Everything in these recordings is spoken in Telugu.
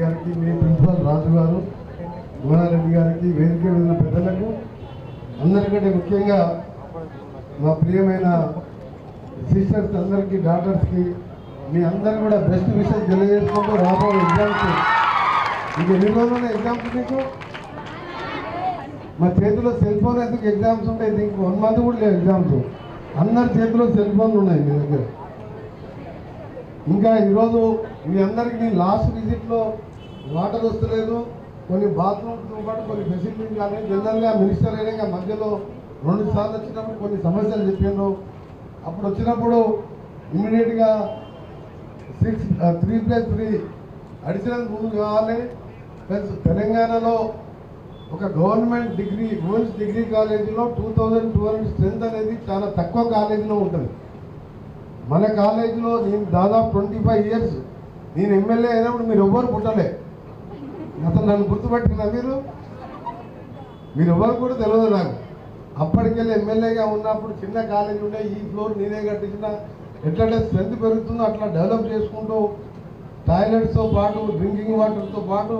గారికి, మీ ప్రిన్సిపల్ రాజు గారు, గోనారెడ్డి గారికి, వేదిక మీద పెద్దలకు, అందరికంటే ముఖ్యంగా మా ప్రియమైన సిస్టర్స్ అందరికీ, డాక్టర్స్కి మీ అందరూ కూడా బెస్ట్ విషయం తెలియజేసుకుంటూ రాబోయే ఎగ్జామ్స్ ఇంక ఎన్ని రోజుల్లో ఎగ్జామ్స్ మీకు మా చేతిలో సెల్ ఫోన్ ఎందుకు ఎగ్జామ్స్ ఉంటాయి, దీనికి 1 month కూడా లేవు ఎగ్జామ్స్. అందరి చేతిలో సెల్ ఫోన్లు ఉన్నాయి మీ దగ్గర. ఇంకా ఈరోజు మీ అందరికీ లాస్ట్ విజిట్లో వాటర్ వస్తలేదు, కొన్ని బాత్రూమ్స్తో పాటు కొన్ని ఫెసిలిటీస్ కానీ జనరల్గా మినిస్టర్ అయినా మధ్యలో 2 సార్లు వచ్చినప్పుడు కొన్ని సమస్యలు చెప్పాను. అప్పుడు వచ్చినప్పుడు ఇమ్మీడియట్గా 3+3 అడిషనల్ రూమ్ కావాలి. ప్లస్ తెలంగాణలో ఒక గవర్నమెంట్ డిగ్రీ ఉమెన్స్ డిగ్రీ కాలేజీలో 2200 స్ట్రెంత్ అనేది చాలా తక్కువ కాలేజీలో ఉంటుంది. మన కాలేజీలో నేను దాదాపు 25 years నేను ఎమ్మెల్యే అయినప్పుడు మీరు ఎవ్వరు పుట్టలే. అసలు నన్ను గుర్తుపట్టిన మీరు ఎవరు కూడా తెలియదు నాకు. అప్పటికెళ్ళి ఎమ్మెల్యేగా ఉన్నప్పుడు చిన్న కాలేజీ ఉండే, ఈ ఫ్లోర్ నేనే కట్టించిన. ఎట్లంటే స్ట్రెంత్ పెరుగుతుందో అట్లా డెవలప్ చేసుకుంటూ టాయిలెట్స్తో పాటు, డ్రింకింగ్ వాటర్తో పాటు,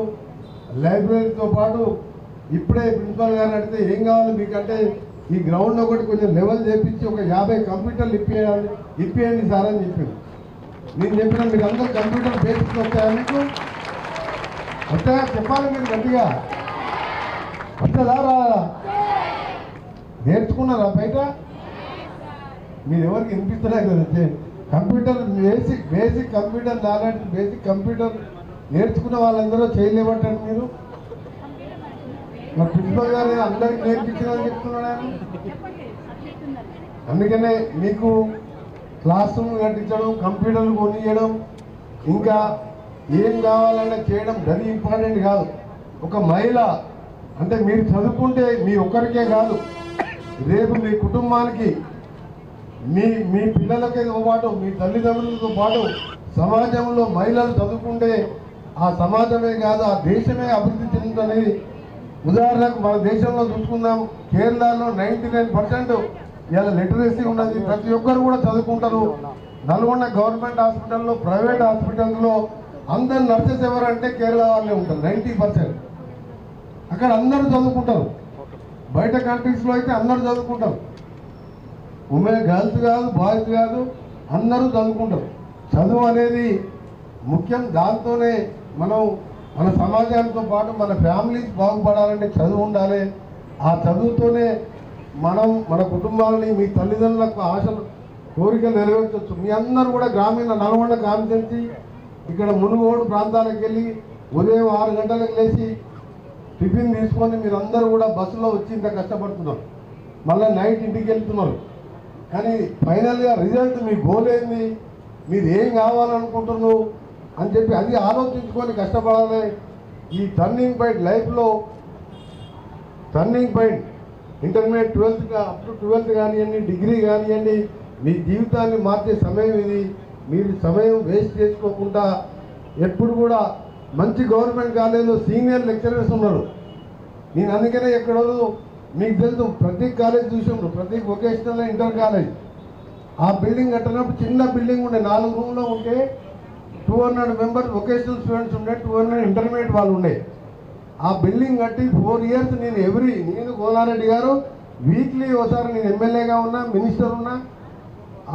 లైబ్రరీతో పాటు, ఇప్పుడే ప్రిన్సిపల్ గారిని అడిగితే ఏం కావాలి మీకంటే ఈ గ్రౌండ్ ఒకటి కొంచెం లెవెల్ చేపించి ఒక 50 కంప్యూటర్లు ఇప్పియండి సార్ అని చెప్పింది. నేను చెప్పిన మీరు అందరూ కంప్యూటర్ బేసిక్స్ వస్తాయా, మీకు వస్తాయా చెప్పాలి, మీరు గట్టిగా వస్తుందా రాదా, నేర్చుకున్నారా బయట? మీరు ఎవరికి వినిపిస్తలే కదా. Computer basic computer knowledge, basic computer నేర్చుకున్న వాళ్ళందరూ చేయలేబట్టండి మీరు. మా ప్రిన్సిపల్ గారు అందరికి నేర్పించాలని చెప్తున్నాడు ఆయన. అందుకనే మీకు క్లాస్ రూమ్ కట్టించడం, కంప్యూటర్లు కొనియడం, ఇంకా ఏం కావాలన్నా చేయడం అది ఇంపార్టెంట్ కాదు. ఒక మహిళ అంటే మీరు చదువుకుంటే మీ ఒక్కరికే కాదు, రేపు మీ కుటుంబానికి, మీ పిల్లలతో పాటు, మీ తల్లిదండ్రులతో పాటు సమాజంలో మహిళలు చదువుకుంటే ఆ సమాజమే కాదు ఆ దేశమే అభివృద్ధి చెందుతుంది. ఉదాహరణకు మన దేశంలో చూసుకుందాం, కేరళలో 99% ఇలా లిటరసీ ఉన్నది. ప్రతి ఒక్కరు కూడా చదువుకుంటారు. నల్గొండ గవర్నమెంట్ హాస్పిటల్లో, ప్రైవేట్ హాస్పిటల్లో అందరు నర్సెస్ ఎవరంటే కేరళ వాళ్ళే ఉంటారు. 90% అక్కడ అందరూ చదువుకుంటారు. బయట కంట్రీస్లో అయితే అందరూ చదువుకుంటారు. ఉమెన్, గర్ల్స్ కాదు, బాయ్స్ కాదు, అందరూ చదువుకుంటారు. చదువు అనేది ముఖ్యం. దాంతోనే మనం మన సమాజంతో పాటు మన ఫ్యామిలీస్ బాగుపడాలంటే చదువు ఉండాలి. ఆ చదువుతోనే మనం మన కుటుంబాలని, మీ తల్లిదండ్రులకు ఆశలు, కోరికలు నెరవేర్చవచ్చు. మీ అందరూ కూడా గ్రామీణ నల్గొండ కాన్స్టిట్యున్సీ ఇక్కడ మునుగోడు ప్రాంతాలకు వెళ్ళి ఉదయం 6 గంటలకు లేచి టిఫిన్ తీసుకొని మీరందరూ కూడా బస్సులో వచ్చి ఇంత కష్టపడుతున్నారు. మళ్ళీ నైట్ ఇంటికి వెళ్తున్నారు. కానీ ఫైనల్గా రిజల్ట్, మీ గోల్ ఏంది, మీరు ఏం కావాలనుకుంటున్నారు అని చెప్పి అది ఆలోచించుకొని కష్టపడాలి. ఈ టర్నింగ్ పాయింట్ లైఫ్లో, turning point intermediate 12th up to 12th కానివ్వండి, డిగ్రీ కానివ్వండి, మీ జీవితాన్ని మార్చే సమయం ఇది. మీరు సమయం వేస్ట్ చేసుకోకుండా ఎప్పుడు కూడా మంచి గవర్నమెంట్ కాలేజీలో సీనియర్ లెక్చరర్స్ ఉన్నారు. నేను అందుకనే ఎక్కడో మీకు తెలుసు, ప్రతి కాలేజ్ చూసాము, ప్రతి వొకేషనల్ ఇంటర్ కాలేజ్ ఆ బిల్డింగ్ కట్టినప్పుడు చిన్న బిల్డింగ్ ఉండే, 4 రూమ్లో ఉంటే 200 మెంబర్స్ వొకేషనల్ స్టూడెంట్స్ ఉండే, 200 ఇంటర్మీడియట్ వాళ్ళు ఉండే. ఆ బిల్డింగ్ కట్టి 4 years నేను గోనారెడ్డి గారు వీక్లీ ఒకసారి, నేను ఎమ్మెల్యేగా ఉన్నా, మినిస్టర్ ఉన్నా,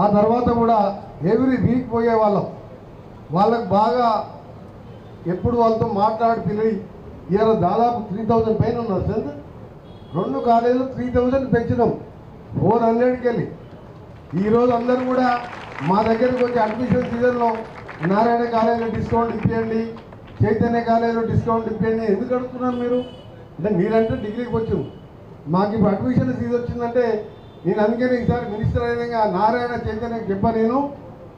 ఆ తర్వాత కూడా ఎవ్రీ వీక్ పోయే వాళ్ళకు బాగా ఎప్పుడు వాళ్ళతో మాట్లాడి పిల్లలు. ఇవాళ దాదాపు 3000 పైన ఉన్నారు సార్. 2 కాలేజీలు 3000 పెంచడం 400కి వెళ్ళి. ఈరోజు అందరూ కూడా మా దగ్గరకు వచ్చి అడ్మిషన్ సీజన్లో నారాయణ కాలేజీలో డిస్కౌంట్ ఇప్పియండి, చైతన్య కాలేజీలో డిస్కౌంట్ ఇప్పియండి. ఎందుకు అడుగుతున్నారు మీరు అంటే, మీరంటే డిగ్రీకి వచ్చాము, మాకు ఇప్పుడు అడ్మిషన్ సీజన్ వచ్చిందంటే నేను అందుకని ఈసారి మినిస్టర్ అయినా నారాయణ చైతన్యకి చెప్పా, నేను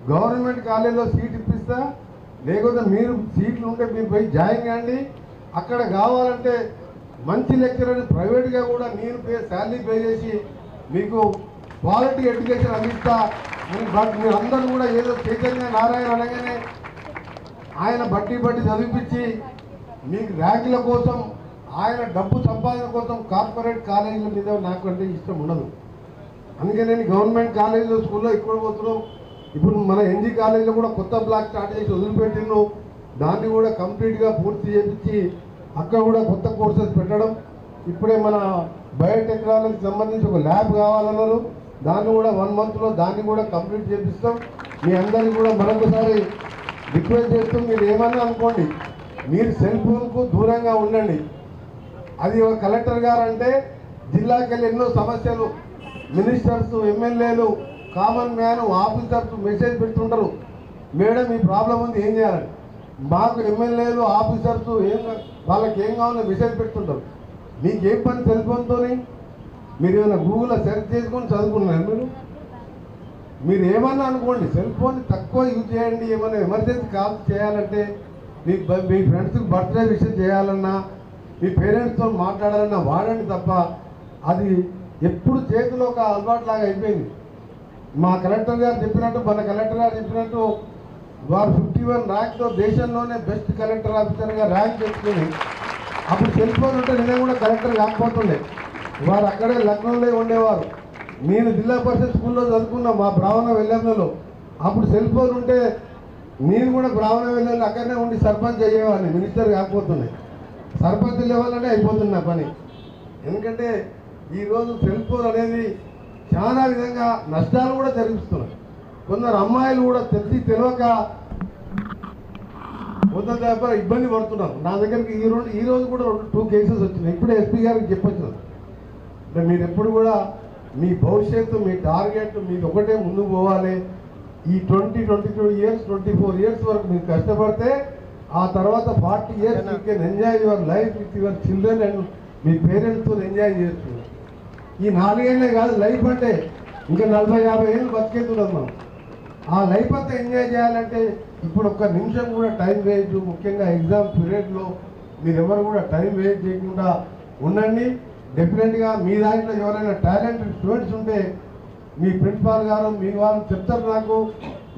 గవర్నమెంట్ కాలేజీలో సీట్ ఇప్పిస్తా, లేకపోతే మీరు సీట్లు ఉంటే మీరు పోయి జాయిన్ కాండి. అక్కడ కావాలంటే మంచి లెక్చరర్ ప్రైవేట్గా కూడా నేను శాలరీ పే చేసి మీకు క్వాలిటీ ఎడ్యుకేషన్ అందిస్తా అని. బట్ మీరు అందరూ కూడా ఏదో చైతన్య నారాయణ అనగానే ఆయన బట్టి చదివించి మీకు ర్యాంకుల కోసం, ఆయన డబ్బు సంపాదన కోసం కార్పొరేట్ కాలేజీల మీద నాకు అంటే ఇష్టం ఉండదు. అందుకే నేను గవర్నమెంట్ కాలేజీలో, స్కూల్లో ఇక్కడ పోతున్నాం. ఇప్పుడు మన ఎన్జీ కాలేజీలో కూడా కొత్త బ్లాక్ స్టార్ట్ చేసి వదిలిపెట్టిను. దాన్ని కూడా కంప్లీట్గా పూర్తి చేయించి అక్కడ కూడా కొత్త కోర్సెస్ పెట్టడం. ఇప్పుడే మన బయోటెక్నాలజీకి సంబంధించి ఒక ల్యాబ్ కావాలన్నారు, దాన్ని కూడా 1 monthలో దాన్ని కూడా కంప్లీట్ చేపిస్తాం. మీ అందరికీ కూడా మరొకసారి రిక్వెస్ట్ చేస్తూ మీరు ఏమన్నా అనుకోండి, మీరు సెల్ ఫోన్కు దూరంగా ఉండండి. అది ఒక కలెక్టర్ గారు అంటే జిల్లాకి వెళ్ళి ఎన్నో సమస్యలు మినిస్టర్స్, ఎమ్మెల్యేలు, కామన్ మ్యాన్, ఆఫీసర్స్ మెసేజ్ పెడుతుంటారు, మేడం ఈ ప్రాబ్లం ఉంది ఏం చేయాలని. మాకు ఎమ్మెల్యేలు, ఆఫీసర్స్ వాళ్ళకి ఏం కావాలో మెసేజ్ పెడుతుంటారు. మీకేం పని సెల్ ఫోన్తో? మీరు ఏమైనా గూగుల్లో సెర్చ్ చేసుకొని చదువుకున్నారు? మీరు ఏమన్నా అనుకోండి, సెల్ ఫోన్ తక్కువ యూజ్ చేయండి. ఏమైనా ఎమర్జెన్సీ కాల్ చేయాలంటే, మీ ఫ్రెండ్స్కి బర్త్డే విషయం చేయాలన్నా, మీ పేరెంట్స్తో మాట్లాడాలన్నా వాడండి తప్ప అది ఎప్పుడు చేతిలో ఒక అలవాటులాగా అయిపోయింది. మా కలెక్టర్ గారు చెప్పినట్టు, మన కలెక్టర్ గారు చెప్పినట్టు వారు 51 ర్యాంక్తో దేశంలోనే బెస్ట్ కలెక్టర్ ఆఫీసర్గా ర్యాంక్ తెచ్చుకొని, అప్పుడు సెల్ ఫోన్ ఉంటే నేను కూడా కలెక్టర్ కాకపోతుండే. వారు అక్కడే లక్నోలో ఉండేవారు. నేను జిల్లా పరిషత్ స్కూల్లో చదువుకున్న మా బ్రాహ్మణ వెల్లెంలో. అప్పుడు సెల్ ఫోన్ ఉంటే నేను కూడా బ్రాహ్మణ వెల్లెంలో అక్కడనే ఉండి సర్పంచ్ అయ్యేవాడిని, మినిస్టర్ కాకపోతున్నాయి. సర్పంచ్ లెవెల్లోనే అయిపోతున్నా పని. ఎందుకంటే ఈరోజు సెల్ ఫోన్ అనేది చాలా విధంగా నష్టాలు కూడా జరిగిస్తున్నాయి. కొందరు అమ్మాయిలు కూడా తెలియక కొందరు దగ్గర ఇబ్బంది పడుతున్నారు. నా దగ్గరికి ఈ రోజు కూడా 2 కేసెస్ వచ్చినాయి. ఇప్పుడే ఎస్పీ గారికి చెప్పొచ్చు. అంటే మీరు ఎప్పుడు కూడా మీ భవిష్యత్తు, మీ టార్గెట్ మీకు ఒకటే ముందుకు పోవాలి. ఈ 22 years 24 years వరకు మీరు కష్టపడితే ఆ తర్వాత 40 years you can enjoy your life with your children and మీ పేరెంట్స్తో ఎంజాయ్ చేస్తున్నారు. ఈ 4 ఏళ్ళే కాదు లైఫ్ అంటే, ఇంకా 40-50 ఏళ్ళు బతికేస్తున్నాం మనం. ఆ లైఫ్ అంతా ఎంజాయ్ చేయాలంటే ఇప్పుడు ఒక్క నిమిషం కూడా టైం వేయద్దు. ముఖ్యంగా ఎగ్జామ్ పీరియడ్లో మీరు ఎవరు కూడా టైం వేస్ట్ చేయకుండా ఉండండి. డెఫినెట్గా మీ దాంట్లో ఎవరైనా టాలెంటెడ్ స్టూడెంట్స్ ఉంటే మీ ప్రిన్సిపాల్ గారు, మీ వాళ్ళు చెప్తారు నాకు.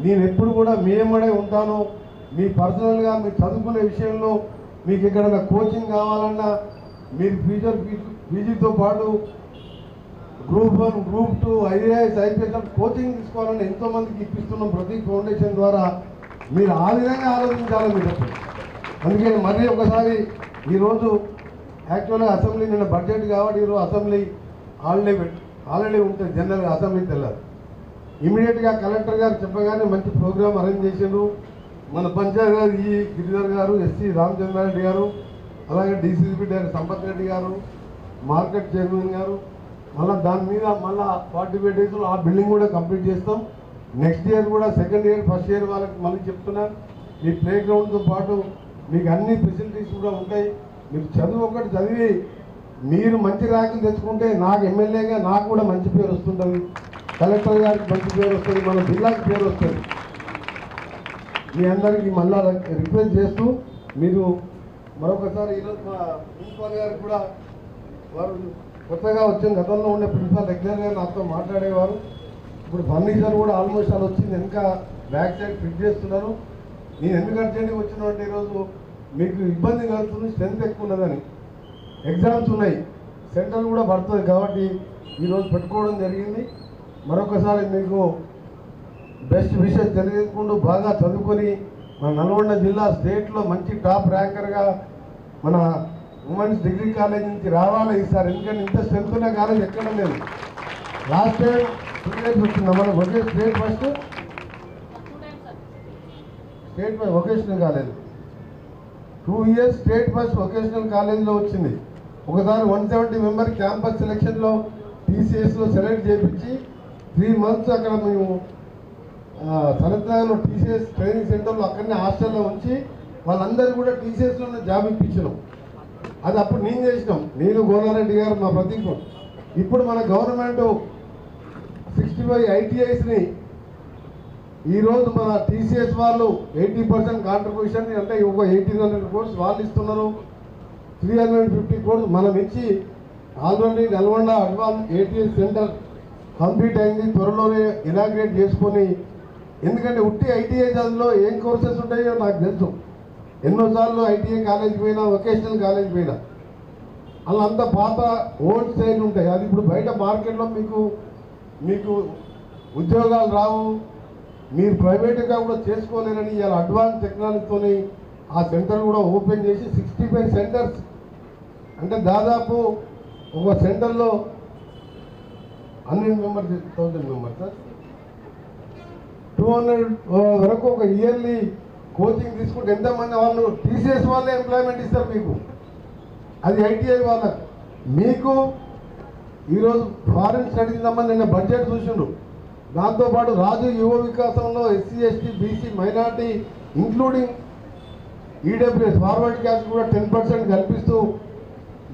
నేను ఎప్పుడు కూడా మీ ఎమ్మడే ఉంటాను. మీ పర్సనల్గా మీరు చదువుకునే విషయంలో మీకు ఎక్కడైనా కోచింగ్ కావాలన్నా, మీరు ఫ్యూచర్ పీజీతో పాటు Group 1, Group 2, IAS, IPS coaching తీసుకోవాలని ఎంతోమందికి ఇప్పిస్తున్నాం ప్రతి ఫౌండేషన్ ద్వారా. మీరు ఆ విధంగా ఆలోచించాలని మీరు చెప్పండి. అందుకని మరీ ఒకసారి ఈరోజు యాక్చువల్గా అసెంబ్లీ నిన్న బడ్జెట్ కాబట్టి ఈరోజు అసెంబ్లీ హాలిడే ఉంటుంది. జనరల్గా అసెంబ్లీ తెల్లారు. ఇమీడియట్గా కలెక్టర్ గారు చెప్పగానే మంచి ప్రోగ్రామ్ అరేంజ్ చేసిండ్రు. మన పంచాయత్ గారు గిరిధర్ గారు, ఎస్సీ రామచంద్రారెడ్డి గారు, అలాగే డీసీపీ డైరెక్టర్ సంపత్ రెడ్డి గారు, మార్కెట్ చైర్మన్ గారు. మళ్ళీ దాని మీద మళ్ళీ 45 daysలో ఆ బిల్డింగ్ కూడా కంప్లీట్ చేస్తాం. నెక్స్ట్ ఇయర్ కూడా సెకండ్ ఇయర్, ఫస్ట్ ఇయర్ వాళ్ళకి మళ్ళీ చెప్తున్నాను, మీ ప్లే గ్రౌండ్తో పాటు మీకు అన్ని ఫెసిలిటీస్ కూడా ఉంటాయి. మీరు చదువు ఒకటి చదివి మీరు మంచి ర్యాంకులు తెచ్చుకుంటే నాకు ఎమ్మెల్యేగా నాకు కూడా మంచి పేరు వస్తుంటుంది, కలెక్టర్ గారికి మంచి పేరు వస్తుంది, మన జిల్లాకి పేరు వస్తుంది. మీ అందరికీ మళ్ళా రిక్వెస్ట్ చేస్తూ మీరు మరొకసారి ఈరోజు మా ప్రిన్సిపాల్ గారికి కూడా, వారు కొత్తగా వచ్చిన గతంలో ఉండే ప్రిన్సిపాల్ రెగ్యులర్గా నాతో మాట్లాడేవారు. ఇప్పుడు ఫర్నిచర్ కూడా ఆల్మోస్ట్ అలా వచ్చింది, ఇంకా బ్యాక్ సైడ్ ఫిట్ చేస్తున్నారు. నేను ఎందుకు అర్జెంట్గా వచ్చినా అంటే ఈరోజు మీకు ఇబ్బంది కలుగుతుంది, స్ట్రెంత్ ఎక్కువ ఉన్నదని. ఎగ్జామ్స్ ఉన్నాయి, సెంటర్ కూడా పడుతుంది కాబట్టి ఈరోజు పెట్టుకోవడం జరిగింది. మరొకసారి మీకు బెస్ట్ విషయం తెలియజేసుకుంటూ బాగా చదువుకొని మన నల్గొండ జిల్లా స్టేట్లో మంచి టాప్ ర్యాంకర్గా మన ఉమెన్స్ డిగ్రీ కాలేజ్ నుంచి రావాలి ఈసారి. ఎందుకంటే ఇంత స్ట్రెంత్ ఉన్న కాలేజ్ ఎక్కడ లేదు. లాస్ట్ టైం 2 years వచ్చిందా మన state first vocational college 2 years state first vocational కాలేజ్లో వచ్చింది. ఒకసారి 170 మెంబర్ క్యాంపస్ సెలక్షన్లో టీసీఎస్లో సెలెక్ట్ చేయించి 3 months అక్కడ మేము సనత్నగర్లో టీసీఎస్ ట్రైనింగ్ సెంటర్లో అక్కడనే హాస్టల్లో ఉంచి వాళ్ళందరూ కూడా టీసీఎస్లోనే జాబ్ ఇప్పించినాం. అది అప్పుడు నేను చేసినాం, నేను గోనారెడ్డి గారు మా ప్రతీక్. ఇప్పుడు మన గవర్నమెంట్ 65 ITIsని ఈరోజు మన టీసీఎస్ వాళ్ళు 80% కాంట్రిబ్యూషన్ అంటే ఒక 1800 crores వాళ్ళు ఇస్తున్నారు. 350 crores మనం ఇచ్చి already Nalgonda advance ATS centre complete అయింది. త్వరలోనే ఇనాగ్రేట్ చేసుకొని, ఎందుకంటే ఉట్టి ITI చదువులో ఏం కోర్సెస్ ఉంటాయో నాకు తెలుసు. ఎన్నోసార్లు ITI కాలేజ్ పోయినా, వొకేషనల్ కాలేజ్ పోయినా, అలా అంత పాత ఓల్డ్ స్టైల్ ఉంటాయి. అది ఇప్పుడు బయట మార్కెట్లో మీకు ఉద్యోగాలు రావు, మీరు ప్రైవేట్గా కూడా చేసుకోలేరని ఇలా అడ్వాన్స్ టెక్నాలజీతో ఆ సెంటర్ కూడా ఓపెన్ చేసి 65 సెంటర్స్ అంటే దాదాపు ఒక సెంటర్లో 100 మెంబర్స్ 1000 మెంబర్స్ 200 వరకు ఒక ఇయర్లీ కోచింగ్ తీసుకుంటే ఎంతమంది వాళ్ళు టీసీఎస్ వాళ్ళే ఎంప్లాయ్మెంట్ ఇస్తారు మీకు, అది ఐటీఐ వాళ్ళకు. మీకు ఈరోజు ఫారిన్ స్టడీస్ సంబంధించి నిన్న బడ్జెట్ చూసిండ్రు. దాంతోపాటు రాజు యువ వికాసంలో SC ST BC minority including EWS forward caste కూడా 10% కల్పిస్తూ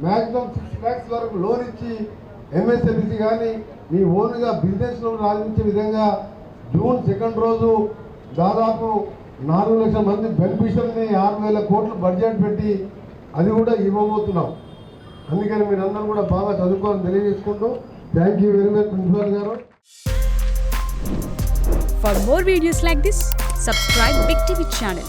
మ్యాక్సిమం 6 lakhs వరకు లోన్ ఇచ్చి ఎంఎస్ఎంఈసీ కానీ మీ ఓన్గా బిజినెస్ లోన్ రాణించే విధంగా జూన్ 2nd రోజు దాదాపు 4 లక్షల మంది బెనిఫిషియర్ని 6,000 కోట్లు బడ్జెట్ పెట్టి అది కూడా ఇవ్వబోతున్నాం. అందుకని మీరందరూ కూడా బాగా చదువుకోవాలని తెలియజేసుకుంటూ thank you very much principal గారు. For more videos like this, subscribe Big TV channel.